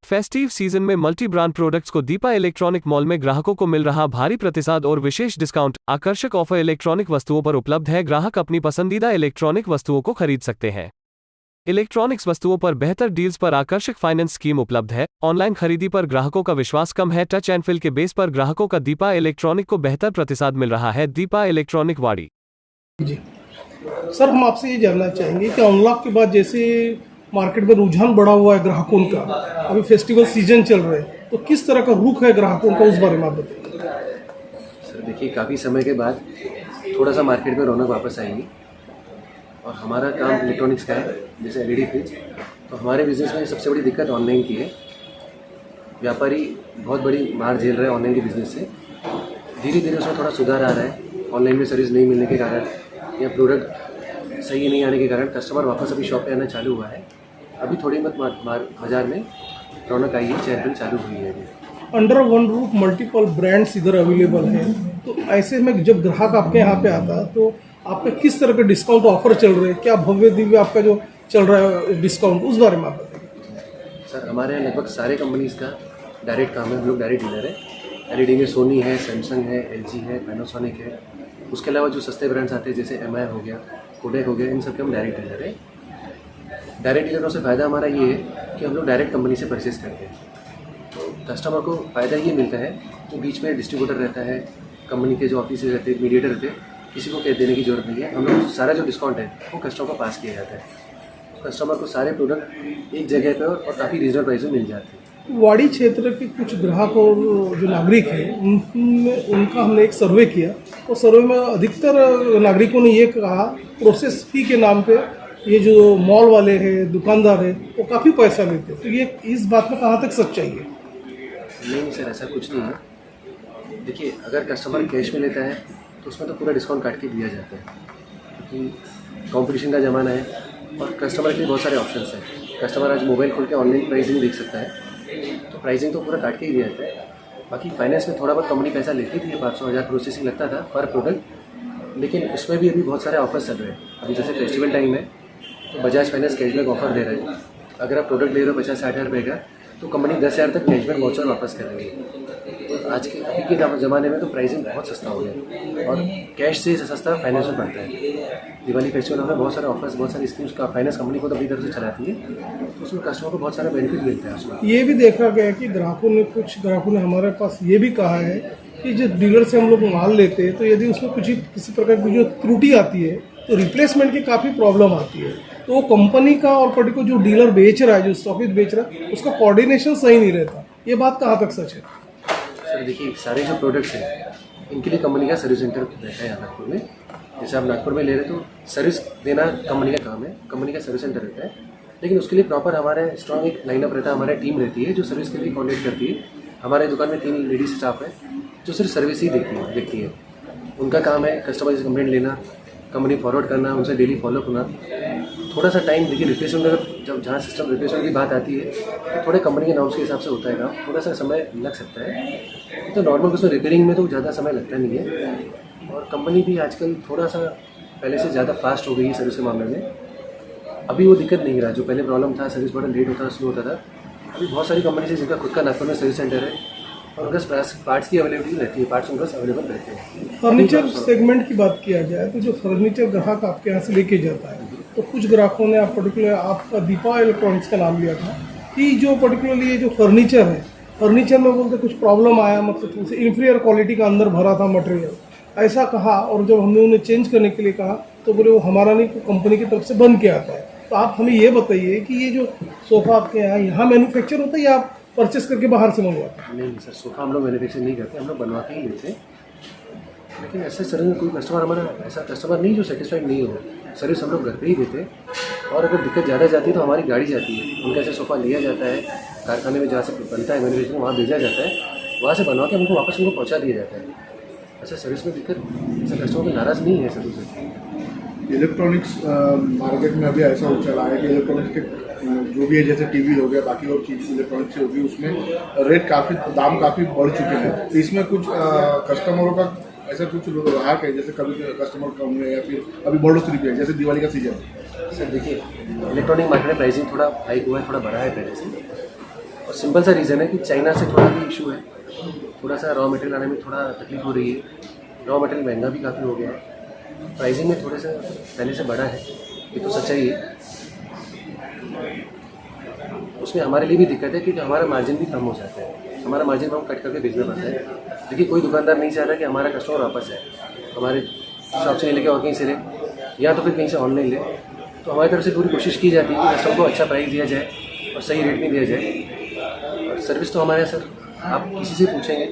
Festive season में multi brand products को Deepa electronic mall में ग्राहकों को मिल रहा भारी प्रतिसाद और विशेष डिस्काउंट। आकर्षक ऑफर इलेक्ट्रॉनिक वस्तुओं पर उपलब्ध है। ग्राहक अपनी पसंदीदा इलेक्ट्रॉनिक वस्तुओं को खरीद सकते हैं। इलेक्ट्रॉनिक्स वस्तुओं पर बेहतर डील्स पर आकर्षक फाइनेंस स्कीम उपलब्ध है। ऑनलाइन खरीदी पर ग्राहकों का विश्वास कम है। टच एंड फील के बेस पर ग्राहकों का दीपा इलेक्ट्रॉनिक को बेहतर प्रतिसाद मिल रहा है। दीपा इलेक्ट्रॉनिक वाड़ी। जी सर, हम आपसे ये जानना चाहेंगे कि अनलॉक के बाद जैसे मार्केट में रुझान बढ़ा हुआ है ग्राहकों का, अभी फेस्टिवल सीजन चल रहा है, तो किस तरह का रुख है ग्राहकों का, उस बारे में आप बताइए। सर देखिए, काफ़ी समय के बाद थोड़ा सा मार्केट में रौनक वापस आएगी और हमारा काम इलेक्ट्रॉनिक्स का है, जैसे एलईडी फ्रिज। तो हमारे बिज़नेस में सबसे बड़ी दिक्कत ऑनलाइन की है। व्यापारी बहुत बड़ी मार झेल रहे हैं ऑनलाइन के बिज़नेस से। धीरे धीरे उसमें थोड़ा सुधार आ रहा है। ऑनलाइन में सर्विस नहीं मिलने के कारण या प्रोडक्ट सही नहीं आने के कारण कस्टमर वापस अभी शॉप पे आना चालू हुआ है। अभी थोड़ी बाज़ार में रौनक आई है, चहल पहल चालू हुई है। Under one roof multiple brands इधर अवेलेबल हैं, तो ऐसे में जब ग्राहक आपके यहाँ पे आता है तो आपका किस तरह के डिस्काउंट ऑफर चल रहे हैं? क्या भव्य दिव्य आपका जो चल रहा है डिस्काउंट, उस बारे में आप बताइए। सर हमारे यहाँ लगभग सारे कंपनीज़ का डायरेक्ट काम है। हम लोग डायरेक्ट डीलर है। एलईडी में सोनी है, सैमसंग है, एलजी है, पैनासोनिक है। उसके अलावा जो सस्ते ब्रांड्स आते हैं जैसे एमआई हो गया, कोडेक हो गया, इन सब के हम डायरेक्ट डीलर है। डायरेक्ट डीलरों से फ़ायदा हमारा ये है कि हम लोग डायरेक्ट कंपनी से परचेज़ करते हैं। तो कस्टमर को फ़ायदा ये मिलता है, जो बीच में डिस्ट्रीब्यूटर रहता है, कंपनी के जो ऑफिस रहते हैं, मीडिएटर रहते हैं, किसी को कह देने की ज़रूरत नहीं है। हम लोग सारा जो डिस्काउंट है वो कस्टमर को पास किया जाता है। कस्टमर को सारे प्रोडक्ट एक जगह पर और काफ़ी रीजनेबल प्राइस में मिल जाते हैं। वाड़ी क्षेत्र के कुछ ग्राहक और जो नागरिक हैं उनका हमने एक सर्वे किया, तो सर्वे में अधिकतर नागरिकों ने ये कहा प्रोसेस फी के नाम पे ये जो मॉल वाले हैं, दुकानदार हैं, वो काफ़ी पैसा लेते हैं। तो ये इस बात में कहाँ तक सच्चाई है? नहीं सर, ऐसा कुछ नहीं है। देखिए, अगर कस्टमर कैश में लेता है तो उसमें तो पूरा डिस्काउंट काट के दिया जाता है, क्योंकि कंपटीशन का ज़माना है और कस्टमर के लिए बहुत सारे ऑप्शंस हैं। कस्टमर आज मोबाइल खोल के ऑनलाइन प्राइसिंग देख सकता है, तो प्राइसिंग तो पूरा काट के ही दिया जाता है। बाकी फाइनेंस में थोड़ा बहुत कंपनी पैसा लेती थी, 500-1000 प्रोसेसिंग लगता था पर प्रोडक्ट, लेकिन उसमें भी अभी बहुत सारे ऑफर्स चल रहे हैं। अभी जैसे फेस्टिवल टाइम है तो बजाज फाइनेंस कैशबैक ऑफर दे रहे हैं। अगर आप प्रोडक्ट ले रहे हो 50-60 हज़ार रुपये का, तो कंपनी 10,000 तक कैशबैक वाउचर वापस कर रही है। तो आज के अभी के ज़माने में तो प्राइसिंग बहुत सस्ता हो गया और कैश से सस्ता फाइनेंस में पड़ता है। दिवाली फेस्टिवल में बहुत सारे ऑफर्स, बहुत सारी स्कीम्स का फाइनेंस कंपनी को तो अपनी तरफ से चलाती है, तो उसमें कस्टमर को बहुत सारा बेनिफिट मिलता है उसमें। ये भी देखा गया कि कुछ ग्राहकों ने हमारे पास ये भी कहा है कि जो डीलर से हम लोग माल लेते हैं, तो यदि उसमें कुछ किसी प्रकार की जो त्रुटि आती है तो रिप्लेसमेंट की काफ़ी प्रॉब्लम आती है। तो वो कंपनी का और पर्टिकुलर जो डीलर बेच रहा है, जो स्टॉकिस्ट बेच रहा है, उसका कोऑर्डिनेशन सही नहीं रहता। ये बात कहाँ तक सच है? सर देखिए, सारे जो प्रोडक्ट्स हैं इनके लिए कंपनी का सर्विस सेंटर रहता है यहाँ नागपुर में। जैसे आप नागपुर में ले रहे तो सर्विस देना कंपनी का काम है, कंपनी का सर्विस सेंटर रहता है। लेकिन उसके लिए प्रॉपर हमारे स्ट्रॉन्ग एक लाइनअप रहता है, हमारी टीम रहती है जो सर्विस के लिए कॉन्टेक्ट करती है। हमारे दुकान में 3 लेडीज स्टाफ है जो सिर्फ सर्विस ही देखती है। उनका काम है कस्टमर से कंप्लेंट लेना, कंपनी फॉरवर्ड करना, उनसे डेली फॉलो करना। थोड़ा सा टाइम देखिए, रिप्लेसमेंट अगर जब जहाँ सिस्टम रिप्लेसमेंट की बात आती है तो थोड़े कंपनी के नॉर्म्स के हिसाब से होता है काम, थोड़ा सा समय लग सकता है। तो नॉर्मल उसमें रिपेयरिंग में तो ज़्यादा समय लगता नहीं है। और कंपनी भी आजकल थोड़ा सा पहले से ज़्यादा फास्ट हो गई है सर्विस के मामले में। अभी वो दिक्कत नहीं रहा, जो पहले प्रॉब्लम था, सर्विस बड़ा लेट होता था, स्लो होता था। अभी बहुत सारी कंपनी है जिनका खुद का नागपुर में सर्विस सेंटर है और उनका पार्ट्स की अवेलेबिलिटी रहती है, पार्ट्स उनका अवेलेबल रहते हैं। फर्नीचर सेगमेंट की बात किया जाए तो जो फर्नीचर ग्राहक आपके यहाँ से लेके जाता है, तो कुछ ग्राहकों ने पर्टिकुलर आपका दीपा इलेक्ट्रॉनिक्स का नाम लिया था कि जो पर्टिकुलरली ये जो फर्नीचर है, फर्नीचर में बोलते कुछ प्रॉब्लम आया, मतलब उसे इंफीरियर क्वालिटी का अंदर भरा था मटेरियल, ऐसा कहा। और जब हमने उन्हें चेंज करने के लिए कहा तो बोले वो हमारा नहीं, कंपनी की तरफ से बन के आता है। तो आप हमें ये बताइए कि ये जो सोफ़ा आपके यहाँ मैन्युफैक्चर होता है या आप परचेस करके बाहर से मंगवाते हैं? नहीं सर, सोफ़ा हम लोग मैन्युफैक्चर नहीं करते, हम लोग बनवा के ही लेते हैं। लेकिन ऐसे सर्विस में कोई कस्टमर हमारा ऐसा कस्टमर नहीं जो सेटिस्फाइड नहीं हो। सर्विस हम लोग घर पे ही देते हैं और अगर दिक्कत ज़्यादा जाती है तो हमारी गाड़ी जाती है, उनका ऐसे सोफ़ा लिया जाता है, कारखाने में जहाँ से बनता है मैन्युफैक्चरिंग वहाँ भेजा जाता है, वहाँ से बनवा के हमको वापस उनको पहुँचा दिया जाता है। ऐसा सर्विस में दिक्कत, ऐसा कस्टमर में नाराज़ नहीं है सर्विस से। इलेक्ट्रॉनिक्स मार्केट में अभी ऐसा हो चला है कि इलेक्ट्रॉनिक्स के जो भी है, जैसे टीवी हो गया, बाकी और चीज़ इलेक्ट्रॉनिक्स होगी, उसमें रेट दाम काफ़ी बढ़ चुके हैं। तो इसमें कुछ कस्टमरों का ऐसा कुछ रहा है जैसे कभी कस्टमर कम है या फिर अभी बढ़ोतरी भी है, जैसे दिवाली का सीजन? सर देखिए, इलेक्ट्रॉनिक मार्केट में प्राइसिंग थोड़ा हाइक हुआ है, थोड़ा बढ़ा है पहले से। और सिंपल सा रीज़न है कि चाइना से थोड़ा भी इशू है, थोड़ा सा रॉ मटेरियल आने में थोड़ा तकलीफ हो रही है। रॉ मटेरियल महंगा भी काफ़ी हो गया है, प्राइसिंग में थोड़े से पहले से बढ़ा है, ये तो सच्चाई है। उसमें हमारे लिए भी दिक्कत है क्योंकि हमारा मार्जिन भी कम हो जाता है, हमारा मार्जिन हम कट करके बेचना पड़ता है। देखिए कोई दुकानदार नहीं चाहता कि हमारा कस्टमर वापस है, हमारे शॉप से लेके और कहीं से ले या तो फिर कहीं से ऑनलाइन ले। तो हमारी तरफ से पूरी कोशिश की जाती है कि कस्टमर को अच्छा प्राइस दिया जाए और सही रेट में दिया जाए। और सर्विस तो हमारे यहाँ सर आप किसी से पूछेंगे,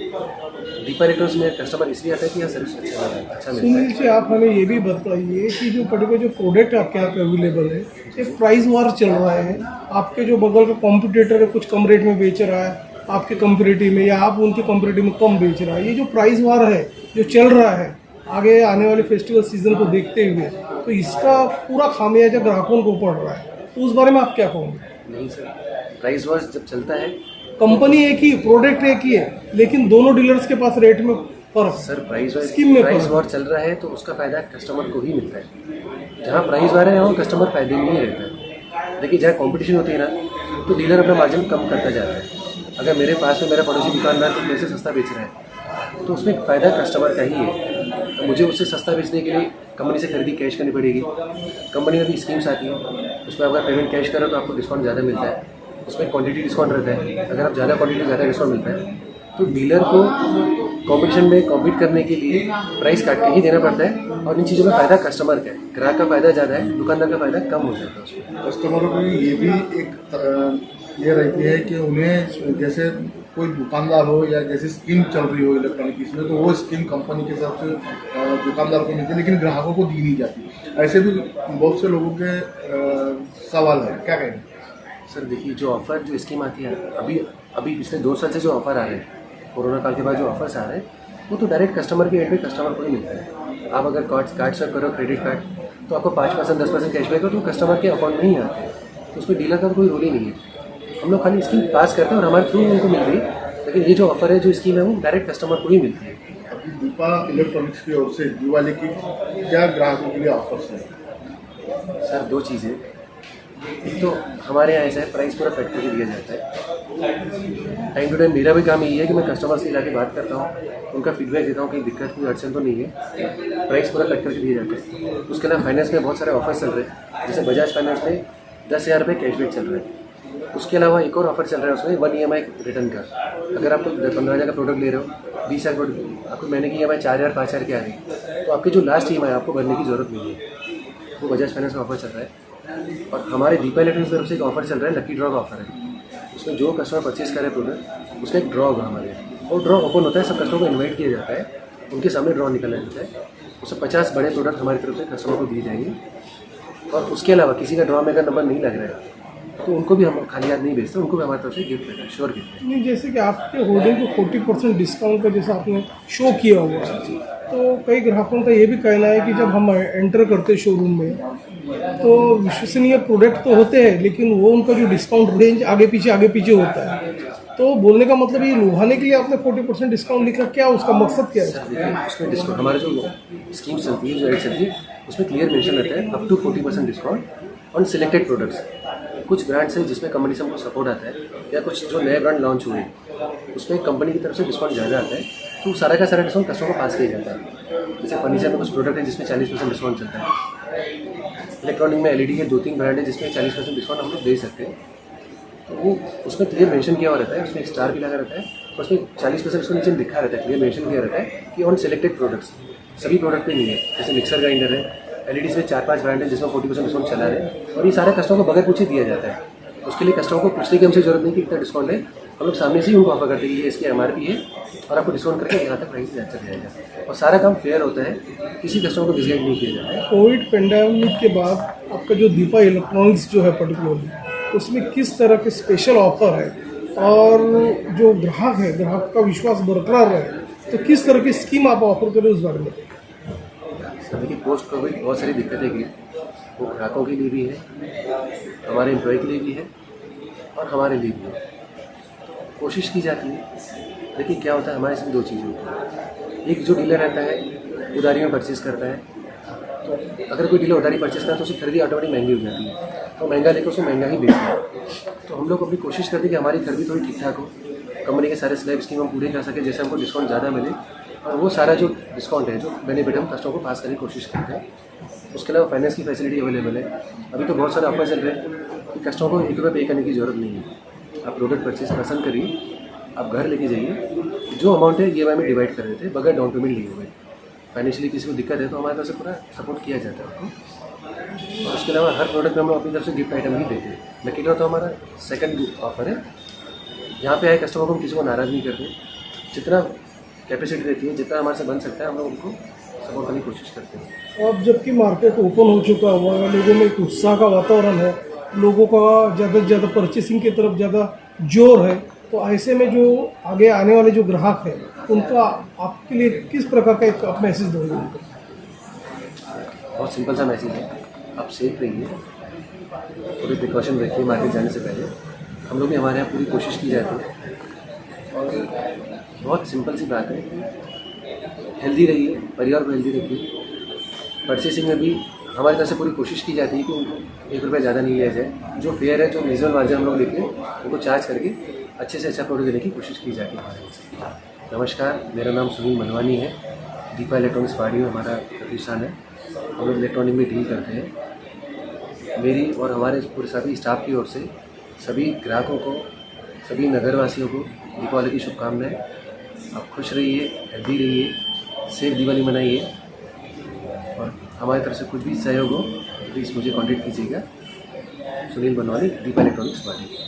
दीपा इलेक्ट्रॉनिक्स में कस्टमर इसलिए आता है कि यहाँ सर्विस अच्छा मिलता सुनील है। जी, आप हमें ये भी बताइए कि जो पर्टिकुलर जो प्रोडक्ट आपके यहाँ पे अवेलेबल है, एक प्राइस वार चल रहा है। आपके जो बगल का कॉम्पिटिटर है कुछ कम रेट में बेच रहा है आपके कंपेरेटिव में, या आप उनके कंपेरेटिव में कम बेच रहा है। ये जो प्राइस वार है जो चल रहा है आगे आने वाले फेस्टिवल सीजन को देखते हुए, तो इसका पूरा खामियाजा ग्राहकों को पड़ रहा है, तो उस बारे में आप क्या कहोगे? नहीं सर, प्राइस वॉर जब चलता है, कंपनी एक ही, प्रोडक्ट एक ही है, लेकिन दोनों डीलर्स के पास रेट में फर्क। सर स्कीम में प्राइस फर्क। वॉर चल रहा है तो उसका फ़ायदा कस्टमर को ही मिलता है। जहाँ प्राइस वार है वहाँ कस्टमर फायदे में ही रहता है। देखिए जहाँ कंपटीशन होती है ना, तो डीलर अपना मार्जिन कम करता जाता है। अगर मेरे पास में मेरा पड़ोसी दुकानदार तो मेरे से सस्ता बेच रहा है, तो उसमें फ़ायदा कस्टमर का ही है। तो मुझे उससे सस्ता बेचने के लिए कंपनी से खरीदी कैश करनी पड़ेगी। कंपनी में भी स्कीम्स आती हैं, उसमें अगर पेमेंट कैश करो तो आपको डिस्काउंट ज़्यादा मिलता है, उसमें क्वांटिटी डिस्काउंट रहता है। अगर आप ज़्यादा क्वांटिटी ज़्यादा डिस्काउंट मिलता है, तो डीलर को कंपटीशन में कॉम्पीट करने के लिए प्राइस काट के ही देना पड़ता है। और इन चीज़ों में फ़ायदा कस्टमर का है, ग्राहक का फ़ायदा ज़्यादा है, दुकानदार का फ़ायदा कम हो जाता है उसमें। कस्टमरों को ये भी एक ये रहती है कि उन्हें जैसे कोई दुकानदार हो या जैसे स्कीम चल रही हो इलेक्ट्रॉनिक इसमें, तो वो स्कीम कंपनी के हिसाब से दुकानदार को मिलती है लेकिन ग्राहकों को दी नहीं जाती। ऐसे भी बहुत से लोगों के सवाल है, क्या कहेंगे? सर देखिए जो ऑफ़र जो स्कीम आती है अभी पिछले 2 साल से जो ऑफ़र आ रहे हैं, कोरोना काल के बाद जो ऑफर्स आ रहे हैं, वो तो डायरेक्ट कस्टमर के एंड पे कस्टमर को ही मिलता है। आप अगर कार्ड स्वैप करो क्रेडिट कार्ड, तो आपको 5% 10% कैशबैक हो, तो कस्टमर के अकाउंट में ही आते हैं। तो उसमें डीलर का तो कोई रोल ही नहीं है। हम लोग खाली स्कीम पास करते हैं और हमारे थ्रू उनको मिल रही है, लेकिन ये जो ऑफर है जो स्कीम है वो डायरेक्ट कस्टमर को ही मिलती है। अभी दीपा इलेक्ट्रॉनिक्स की ओर से दिवाली की क्या ग्राहकों के लिए ऑफर्स है? सर 2 चीज़ें, एक तो हमारे यहाँ ऐसा है प्राइस पूरा कट करके दिया जाता है। टाइम टू टाइम मेरा भी काम यही है कि मैं कस्टमर से जाके बात करता हूँ, उनका फीडबैक देता हूँ, कहीं दिक्कत कोई अड़चन तो नहीं है। प्राइस पूरा कट करके दिए जाते हैं। उसके अलावा फाइनेंस में बहुत सारे ऑफर्स चल रहे हैं, जैसे बजाज फाइनेंस में 10,000 रुपये कैशबैक चल रहा है। उसके अलावा एक और ऑफर चल रहा है उसमें 1 EMI रिटर्न का। अगर आप 15,000 का प्रोडक्ट ले रहे हो, 20,000 प्रोडक्ट, आपको महीने की EMI 4,000 5,000 की आ रही है, तो आपकी जो लास्ट EMI आपको भरने की ज़रूरत नहीं है। वो बजाज फाइनेंस का ऑफर चल रहा है। और हमारे दीपा इलेक्ट्रॉनिक्स की तरफ से एक ऑफर चल रहा है, लकी ड्रॉ का ऑफर है। उसमें जो कस्टमर परचेज करे प्रोडक्ट, उसका एक ड्रॉ होगा हमारे यहाँ। और ड्रॉ ओपन होता है, सब कस्टमर को इन्वाइट किया जाता है, उनके सामने ड्रॉ निकला जाता है। उसमें 50 बड़े प्रोडक्ट हमारी तरफ से कस्टमर को दिए जाएंगे। और उसके अलावा किसी का ड्रॉ में अगर नंबर नहीं लग रहा है, तो उनको भी हम खाली याद नहीं भेजते, उनको भी हमारी तरफ से गिफ्ट रहता है, श्योर गिफ्ट है। नहीं, जैसे कि आपके होर्डिंग को 40% डिस्काउंट का जैसा आपने शो किया हुआ है, तो कई ग्राहकों का ये भी कहना है कि जब हम एंटर करते शोरूम में, तो विश्वसनीय प्रोडक्ट तो होते हैं, लेकिन वो उनका जो डिस्काउंट रेंज आगे पीछे होता है। तो बोलने का मतलब ये लुभाने के लिए आपने 40% डिस्काउंट लिखा, क्या उसका मकसद क्या है? सर देखिए उसमें डिस्काउंट हमारे जो स्कीम चलती है, जो एड चलती है, उसमें क्लियर मेंशन रहता है up to 40% discount on selected products. कुछ ब्रांड्स हैं जिसमें कंपनी से हमको सपोर्ट आता है, या कुछ जो नए ब्रांड लॉन्च हुए उसमें कंपनी की तरफ से डिस्काउंट ज़्यादा आता है, तो सारा का सारा डिस्काउंट कस्टमर को पास किया जाता है। जैसे फर्नीचर में कुछ प्रोडक्ट है जिसमें 40% डिस्काउंट चलता है। इलेक्ट्रॉनिक में LED के 2-3 ब्रांड है जिसमें 40% डिस्काउंट हम लोग दे सकते हैं। तो वो उसमें क्लियर मेंशन किया हुआ रहता है, उसमें एक स्टार भी लगा रहता है, उसमें 40% उसको नीचे लिखा रहता है, क्लियर मेंशन किया रहता है कि ऑन सिलेक्टेड प्रोडक्ट्स, सभी प्रोडक्ट पे नहीं है। जैसे मिक्सर ग्राइंडर है, LEDs में 4-5 ब्रांड है जिसमें 40% डिस्काउंट चला रहे हैं, और ये सारे कस्टमर को बगैर पूछे दिया जाता है। उसके लिए कस्टमर को पूछने की हमसे जरूरत नहीं कि कितना डिस्काउंट है, हम लोग सामने से ही उनको ऑफर करते हैं कि ये इसकी MRP है और आपको डिस्काउंट करके यहाँ तक प्राइस चल जाएगा। और सारा काम फेयर होता है, किसी कस्टमर को मिसगाइड नहीं किया जाता है। कोविड पेंडेमिक के बाद आपका जो दीपा इलेक्ट्रॉनिक्स जो है पर्टिकुलरली, उसमें किस तरह के स्पेशल ऑफर है, और जो ग्राहक है, ग्राहक का विश्वास बरकरार रहे, तो किस तरह की स्कीम आप ऑफर करें उस बारे में? सर देखिए पोस्ट कोविड बहुत सारी दिक्कतें की, वो ग्राहकों के लिए भी है, हमारे एम्प्लॉय के लिए भी है, और हमारे लिए भी है। कोशिश की जाती है। देखिए क्या होता है, हमारे इसमें 2 चीज़ें होती हैं। एक जो डीलर रहता है उधारी में परचेज़ करता है, तो अगर कोई डीलर उधारी परचेज़ करता है तो उसकी खरीदी ऑटोमेटिक महंगी हो जाती है, तो महंगा लेकर उसको महंगा ही बेचना है। तो हम लोग अपनी कोशिश करते हैं कि हमारी खरीदी थोड़ी ठीक ठाक हो, कंपनी के सारे स्लैब स्कीम हम पूरे कर सकें, जैसे हमको डिस्काउंट ज़्यादा मिले, और वो सारा जो डिस्काउंट है, जो बेनिफिट हम कस्टमर को पास करने की कोशिश करते हैं। उसके अलावा फाइनेंस की फैसिलिटी अवेलेबल है। अभी तो बहुत सारे ऑफर चल रहे हैं कि कस्टमर को ₹1 पे करने की ज़रूरत नहीं है। आप प्रोडक्ट परचेज पसंद करिए, आप घर लेके जाइए, जो अमाउंट है EMI में डिवाइड कर देते हैं बगैर डाउन पेमेंट लिए हुए। फाइनेंशियली किसी को दिक्कत है तो हमारे तरफ से पूरा सपोर्ट किया जाता है आपको। और उसके अलावा हर प्रोडक्ट में हम लोग अपनी तरफ से गिफ्ट आइटम भी देते हैं। लकी ड्रॉ तो हमारा सेकंड ऑफर है। यहाँ पे आए कस्टमर को हम किसी को नाराज़ नहीं करते। जितना कैपेसिटी रहती है, जितना हमारे से बन सकता है, हम लोग उनको सपोर्ट करने की कोशिश करते हैं। अब जबकि मार्केट ओपन हो चुका हुआ है, लोगों में एक उत्साह का वातावरण है, लोगों का ज़्यादा से ज़्यादा परचेसिंग की तरफ ज़्यादा जोर है, तो ऐसे में जो आगे आने वाले जो ग्राहक हैं उनका आपके लिए किस प्रकार का एक मैसेज दोगे उनको? बहुत सिंपल सा मैसेज है, आप सेफ रहिए, थोड़ी प्रिकॉशन रखिए मार्केट जाने से पहले। हम लोग भी हमारे यहाँ पूरी कोशिश की जाती है और बहुत सिंपल सी बात है, हेल्दी रहिए, परिवार को हेल्दी रखिए। परचेसिंग में भी हमारी तरफ से पूरी कोशिश की जाती है कि उनको ₹1 ज़्यादा नहीं लिया जाए। जो फेयर है, जो रीजनल मार्जिन हम लोग लेके उनको चार्ज करके अच्छे से अच्छा प्रोडक्ट देने की कोशिश की जाती है हमारे यहाँ से। नमस्कार, मेरा नाम सुनील मनवानी है। दीपा इलेक्ट्रॉनिक्स पाड़ी में हमारा प्रतिष्ठान है। हम लोग इलेक्ट्रॉनिक में डील करते हैं। मेरी और हमारे पूरे सभी स्टाफ की ओर से सभी ग्राहकों को, सभी नगरवासियों को दीपावली की शुभकामनाएं। आप खुश रहिए, हेल्दी रहिए, सेफ दिवाली मनाइए, और हमारी तरफ से कुछ भी सहयोग हो प्लीज़ मुझे कांटेक्ट कीजिएगा। सुनील मनवानी, दीपा इलेक्ट्रॉनिक्स पाड़ी।